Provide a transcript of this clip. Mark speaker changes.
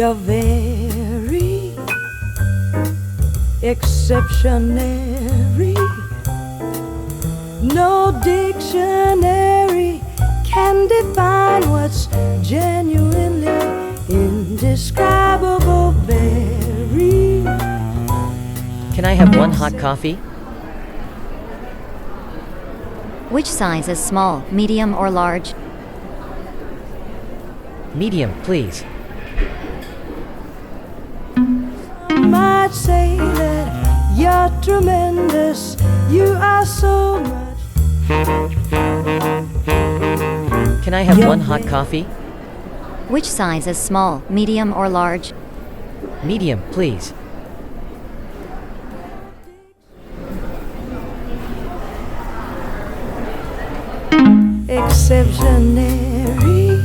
Speaker 1: You're very exceptionary. No dictionary can define what's genuinely indescribable. Very.
Speaker 2: Can I have one hot coffee?
Speaker 3: Which size is small, medium, or large?
Speaker 2: Medium, please.
Speaker 1: Might say that you're tremendous. You are so much.
Speaker 2: Can I have one hot coffee?
Speaker 3: Which size is small, medium, or large?
Speaker 2: Medium, please.
Speaker 1: Exceptionary.